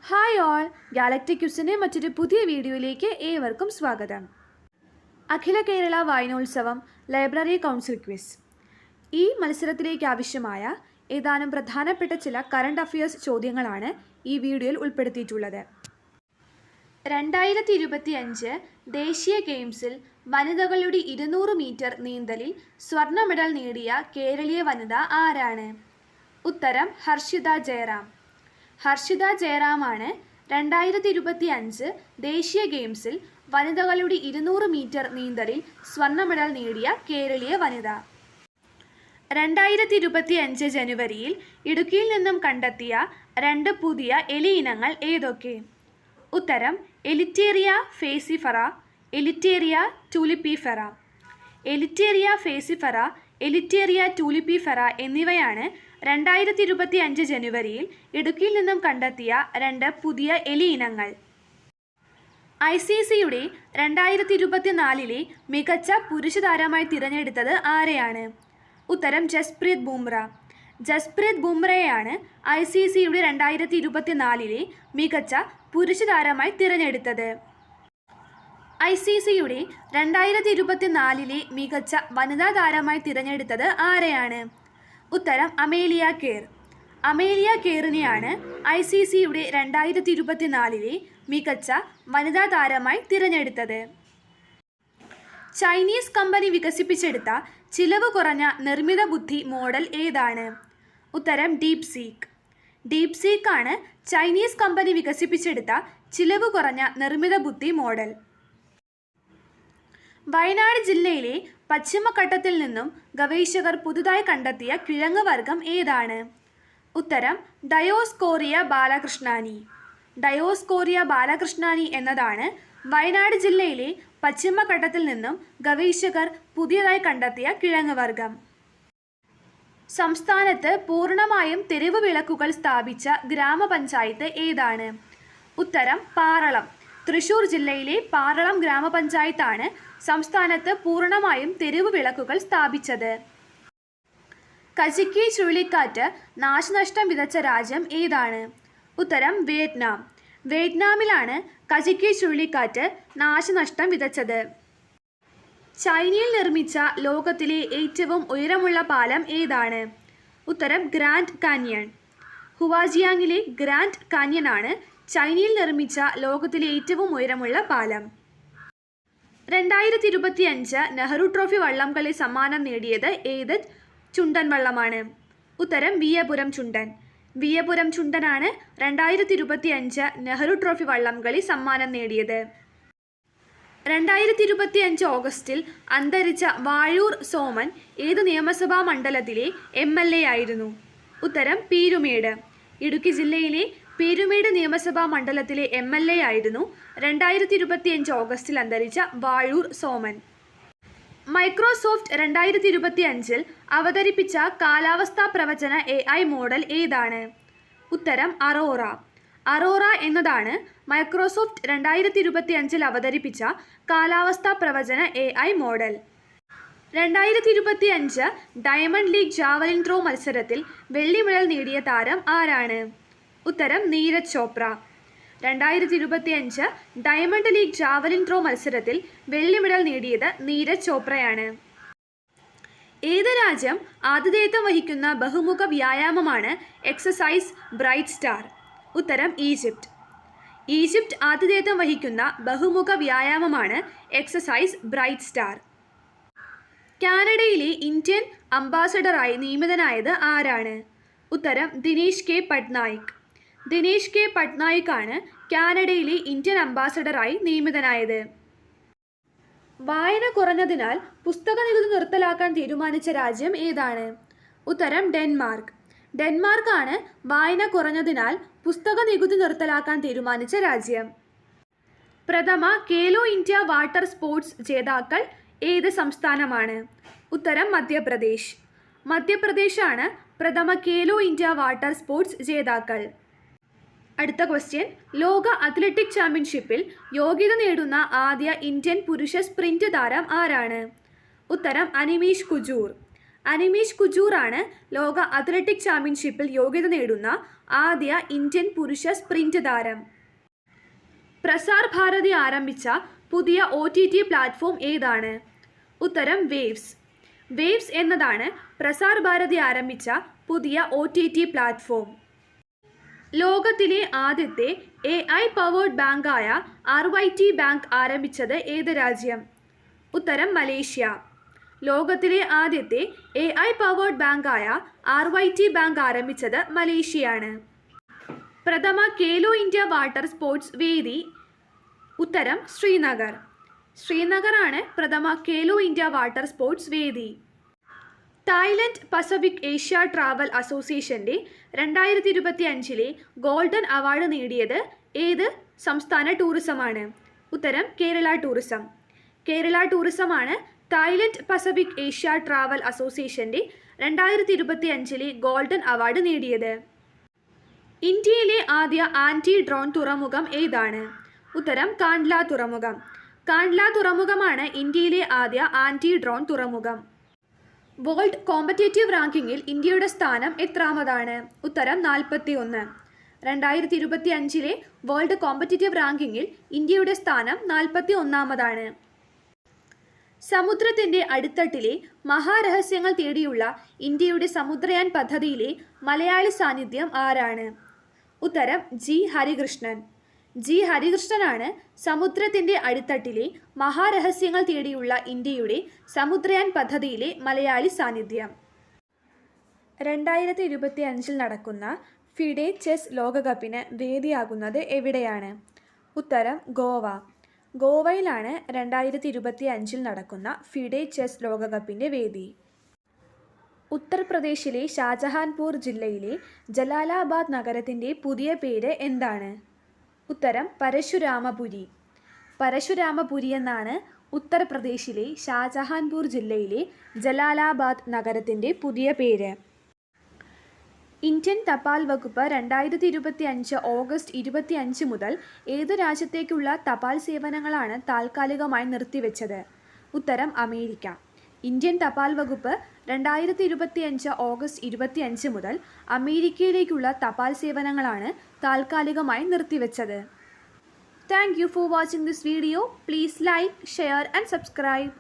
Hi all, galactic ക്യൂസിൻ്റെ മറ്റൊരു പുതിയ വീഡിയോയിലേക്ക് ഏവർക്കും സ്വാഗതം. അഖില കേരള വായനോത്സവം ലൈബ്രറി കൗൺസിൽ ക്വിസ്. ഈ മത്സരത്തിലേക്ക് ആവശ്യമായ ഏതാനും പ്രധാനപ്പെട്ട ചില കറണ്ട് അഫയേഴ്സ് ചോദ്യങ്ങളാണ് ഈ വീഡിയോയിൽ ഉൾപ്പെടുത്തിയിട്ടുള്ളത്. 2025 ദേശീയ ഗെയിംസിൽ വനിതകളുടെ 200 മീറ്റർ നീന്തലിൽ സ്വർണ്ണ മെഡൽ നേടിയ കേരളീയ വനിത ആരാണ്? ഉത്തരം ഹർഷിത ജയറാം. ഹർഷിത ജയറാമാണ് 2025 ദേശീയ ഗെയിംസിൽ വനിതകളുടെ 200 മീറ്റർ നീന്തലിൽ സ്വർണ്ണ മെഡൽ നേടിയ കേരളീയ വനിത. 2025 ജനുവരിയിൽ ഇടുക്കിയിൽ നിന്നും കണ്ടെത്തിയ 2 പുതിയ എലി ഇനങ്ങൾ ഏതൊക്കെ? ഉത്തരം എലിറ്റേറിയ ഫേസിഫറ, എലിറ്റേറിയ ടൂലിപ്പിഫെറ. എലിറ്റേറിയ ഫേസിഫറ, എലിറ്റേറിയ ടൂലിപ്പിഫെറ എന്നിവയാണ് 2025 ജനുവരിയിൽ ഇടുക്കിയിൽ നിന്നും കണ്ടെത്തിയ 2 പുതിയ എലി ഇനങ്ങൾ. ICCയുടെ 2024 മികച്ച പുരുഷ താരമായി തിരഞ്ഞെടുത്തത് ആരെയാണ്? ഉത്തരം ജസ്പ്രീത് ബുംറ. ജസ്പ്രീത് ബുംറയെയാണ് ICCയുടെ 2024 മികച്ച പുരുഷ താരമായി തിരഞ്ഞെടുത്തത്. ICCയുടെ 2024 മികച്ച വനിതാ താരമായി തിരഞ്ഞെടുത്തത് ആരെയാണ്? ഉത്തരം അമേലിയ കെയർ. അമേലിയ കെയറിനെയാണ് ICCയുടെ 2024 മികച്ച വനിതാ താരമായി തിരഞ്ഞെടുത്തത്. ചൈനീസ് കമ്പനി വികസിപ്പിച്ചെടുത്ത ചിലവ് കുറഞ്ഞ നിർമ്മിത ബുദ്ധി മോഡൽ ഏതാണ്? ഉത്തരം ഡീപ് സീക്ക്. ഡീപ് സീക്ക് ആണ് ചൈനീസ് കമ്പനി വികസിപ്പിച്ചെടുത്ത ചിലവ് കുറഞ്ഞ നിർമ്മിത ബുദ്ധി മോഡൽ. വയനാട് ജില്ലയിലെ പശ്ചിമഘട്ടത്തിൽ നിന്നും ഗവേഷകർ പുതുതായി കണ്ടെത്തിയ കിഴങ്ങ് വർഗം ഏതാണ്? ഉത്തരം ഡയോസ്കോറിയ ബാലകൃഷ്ണാനി. ഡയോസ്കോറിയ ബാലകൃഷ്ണാനി എന്നതാണ് വയനാട് ജില്ലയിലെ പശ്ചിമഘട്ടത്തിൽ നിന്നും ഗവേഷകർ പുതിയതായി കണ്ടെത്തിയ കിഴങ്ങ് വർഗം. സംസ്ഥാനത്ത് പൂർണ്ണമായും തെരുവ് വിളക്കുകൾ സ്ഥാപിച്ച ഗ്രാമപഞ്ചായത്ത് ഏതാണ്? ഉത്തരം പാറളം. തൃശൂർ ജില്ലയിലെ പാറളം ഗ്രാമപഞ്ചായത്താണ് സംസ്ഥാനത്ത് പൂർണ്ണമായും തെരുവ് വിളക്കുകൾ സ്ഥാപിച്ചത്. കജിക്കി ചുഴലിക്കാറ്റ് നാശനഷ്ടം വിതച്ച രാജ്യം ഏതാണ്? ഉത്തരം വിയറ്റ്നാം. വിയറ്റ്നാമിലാണ് കജിക്കി ചുഴലിക്കാറ്റ് നാശനഷ്ടം വിതച്ചത്. ചൈനയിൽ നിർമ്മിച്ച ലോകത്തിലെ ഏറ്റവും ഉയരമുള്ള പാലം ഏതാണ്? ഉത്തരം ഗ്രാൻഡ് കാന്യൺ. ഹുവാജിയാങ്ങിലെ ഗ്രാൻഡ് കാന്യനാണ് ചൈനയിൽ നിർമ്മിച്ച ലോകത്തിലെ ഏറ്റവും ഉയരമുള്ള പാലം. 2025 നെഹ്റു ട്രോഫി വള്ളംകളി സമ്മാനം നേടിയത് ഏത് ചുണ്ടൻ വള്ളമാണ്? ഉത്തരം വിയപുരം ചുണ്ടൻ. വിയപുരം ചുണ്ടനാണ് 2025 നെഹ്റു ട്രോഫി വള്ളംകളി സമ്മാനം നേടിയത്. 2025 ഓഗസ്റ്റിൽ അന്തരിച്ച വാഴൂർ സോമൻ ഏത് നിയമസഭാ മണ്ഡലത്തിലെ MLA ആയിരുന്നു? ഉത്തരം പീരുമേട്. ഇടുക്കി ജില്ലയിലെ പീരുമേട് നിയമസഭാ മണ്ഡലത്തിലെ MLA ആയിരുന്നു 2025 ഓഗസ്റ്റിൽ അന്തരിച്ച വാഴൂർ സോമൻ. മൈക്രോസോഫ്റ്റ് 2025 അവതരിപ്പിച്ച കാലാവസ്ഥാ പ്രവചന AI മോഡൽ ഏതാണ്? ഉത്തരം അറോറ. അറോറ എന്നതാണ് മൈക്രോസോഫ്റ്റ് 2025 അവതരിപ്പിച്ച കാലാവസ്ഥാ പ്രവചന AI model. 2025 diamond league javelin throw മത്സരത്തിൽ വെള്ളി മെഡൽ നേടിയ താരം ആരാണ്? ഉത്തരം Neeraj Chopra. 2025 diamond league javelin throw മത്സരത്തിൽ വെള്ളി മെഡൽ നേടിയത് നീരജ് ചോപ്രയാണ്. ഏത് രാജ്യം ആതിഥേയത്വം വഹിക്കുന്ന ബഹുമുഖ വ്യായാമമാണ് എക്സസൈസ് ബ്രൈറ്റ് സ്റ്റാർ? ഉത്തരം ഈജിപ്റ്റ്. ഈജിപ്റ്റ് ആതിഥേയത്വം വഹിക്കുന്ന ബഹുമുഖ വ്യായാമമാണ് എക്സസൈസ് ബ്രൈറ്റ് സ്റ്റാർ. കാനഡയിലെ ഇന്ത്യൻ അംബാസഡറായി നിയമിതനായത് ആരാണ്? ഉത്തരം ദിനേശ് കെ പട്നായിക്. ദിനേശ് കെ പട്നായിക് ആണ് കാനഡയിലെ ഇന്ത്യൻ അംബാസഡറായി നിയമിതനായത്. വായന കുറഞ്ഞതിനാൽ പുസ്തക നികുതി നിർത്തലാക്കാൻ തീരുമാനിച്ച രാജ്യം ഏതാണ്? ഉത്തരം ഡെൻമാർക്ക്. ഡെൻമാർക്ക് ആണ് വായന കുറഞ്ഞതിനാൽ പുസ്തക നികുതി നിർത്തലാക്കാൻ തീരുമാനിച്ച രാജ്യം. പ്രഥമ ഖേലോ ഇന്ത്യ വാട്ടർ സ്പോർട്സ് ജേതാക്കൾ ഏത് സംസ്ഥാനമാണ്? ഉത്തരം മധ്യപ്രദേശ്. മധ്യപ്രദേശാണ് പ്രഥമ ഖേലോ ഇന്ത്യ വാട്ടർ സ്പോർട്സ് ജേതാക്കൾ. അടുത്ത ക്വസ്റ്റ്യൻ, ലോക അത്ലറ്റിക് ചാമ്പ്യൻഷിപ്പിൽ യോഗ്യത നേടുന്ന ആദ്യ ഇന്ത്യൻ പുരുഷ സ്പ്രിന്റ് താരം ആരാണ്? ഉത്തരം അനിമേഷ് കുജൂർ. അനിമേഷ് കുജൂറാണ് ലോക അത്ലറ്റിക് ചാമ്പ്യൻഷിപ്പിൽ യോഗ്യത നേടുന്ന ആദ്യ ഇന്ത്യൻ പുരുഷ സ്പ്രിന്റ് താരം. പ്രസാർ ഭാരതി ആരംഭിച്ച പുതിയ OTT പ്ലാറ്റ്ഫോം ഏതാണ്? ഉത്തരം വേവ്സ്. വേവ്സ് എന്നതാണ് പ്രസാർ ഭാരതി ആരംഭിച്ച പുതിയ OTT പ്ലാറ്റ്ഫോം. ലോകത്തിലെ ആദ്യത്തെ AI പവേർഡ് ബാങ്കായ RYT ബാങ്ക് ആരംഭിച്ചത് ഏത് രാജ്യം? ഉത്തരം മലേഷ്യ. ലോകത്തിലെ ആദ്യത്തെ AI പവേർഡ് ബാങ്കായ RYT ബാങ്ക് ആരംഭിച്ചത് മലേഷ്യയാണ്. പ്രഥമ ഖേലോ ഇന്ത്യ വാട്ടർ സ്പോർട്സ് വേദി? ഉത്തരം ശ്രീനഗർ. ശ്രീനഗറാണ് പ്രഥമ ഖേലോ ഇന്ത്യ വാട്ടർ സ്പോർട്സ് വേദി. തായ്ലൻഡ് പസഫിക് ഏഷ്യ ട്രാവൽ അസോസിയേഷൻ്റെ 2025 ഗോൾഡൻ അവാർഡ് നേടിയത് ഏത് സംസ്ഥാന ടൂറിസമാണ്? ഉത്തരം കേരള ടൂറിസം. കേരള ടൂറിസമാണ് തായ്ലൻഡ് പസഫിക് ഏഷ്യ ട്രാവൽ അസോസിയേഷൻ്റെ 2025 ഗോൾഡൻ അവാർഡ് നേടിയത്. ഇന്ത്യയിലെ ആദ്യ ആൻറ്റി ഡ്രോൺ തുറമുഖം ഏതാണ്? ഉത്തരം കാണ്ട്ല തുറമുഖം. കാണ്ട്ല തുറമുഖമാണ് ഇന്ത്യയിലെ ആദ്യ ആൻറ്റി ഡ്രോൺ തുറമുഖം. വേൾഡ് കോമ്പറ്റേറ്റീവ് റാങ്കിങ്ങിൽ ഇന്ത്യയുടെ സ്ഥാനം എത്രാമതാണ്? ഉത്തരം 41. 2025 വേൾഡ് കോമ്പറ്റേറ്റീവ് റാങ്കിങ്ങിൽ ഇന്ത്യയുടെ സ്ഥാനം 41ാമതാണ്. സമുദ്രത്തിൻ്റെ അടിത്തട്ടിലെ മഹാരഹസ്യങ്ങൾ തേടിയുള്ള ഇന്ത്യയുടെ സമുദ്രയാൻ പദ്ധതിയിലെ മലയാളി സാന്നിധ്യം ആരാണ്? ഉത്തരം G. ഹരികൃഷ്ണൻ. G. ഹരികൃഷ്ണനാണ് സമുദ്രത്തിൻ്റെ അടിത്തട്ടിലെ മഹാരഹസ്യങ്ങൾ തേടിയുള്ള ഇന്ത്യയുടെ സമുദ്രയാൻ പദ്ധതിയിലെ മലയാളി സാന്നിധ്യം. 2025 നടക്കുന്ന ഫിഡെ ചെസ് ലോകകപ്പിന് വേദിയാകുന്നത് എവിടെയാണ്? ഉത്തരം ഗോവ. ഗോവയിലാണ് 2025 നടക്കുന്ന ഫിഡെ ചെസ് ലോകകപ്പിൻ്റെ വേദി. ഉത്തർപ്രദേശിലെ ഷാജഹാൻപൂർ ജില്ലയിലെ ജലാലാബാദ് നഗരത്തിൻ്റെ പുതിയ പേര് എന്താണ്? ഉത്തരം പരശുരാമപുരി. പരശുരാമപുരി എന്നാണ് ഉത്തർപ്രദേശിലെ ഷാജഹാൻപൂർ ജില്ലയിലെ ജലാലാബാദ് നഗരത്തിൻ്റെ പുതിയ പേര്. ഇന്ത്യൻ തപാൽ വകുപ്പ് 2025 ഓഗസ്റ്റ് 25 മുതൽ ഏതു രാജ്യത്തേക്കുള്ള തപാൽ സേവനങ്ങളാണ് താൽക്കാലികമായി നിർത്തിവെച്ചത്? ഉത്തരം അമേരിക്ക. ഇന്ത്യൻ തപാൽ വകുപ്പ് 2025 ഓഗസ്റ്റ് 25 മുതൽ അമേരിക്കയിലേക്കുള്ള തപാൽ സേവനങ്ങളാണ് താൽക്കാലികമായി നിർത്തിവെച്ചത്. Thank you for watching this video. Please like, share and subscribe.